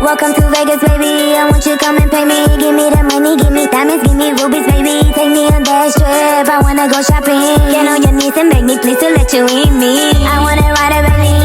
Welcome to Vegas, baby. I want you come and pay me. Give me the money, give me diamonds, give me rubies, baby. Take me on that strip. I wanna go shopping. Get on your knees and beg me, please, to let you in me. I wanna ride it, baby.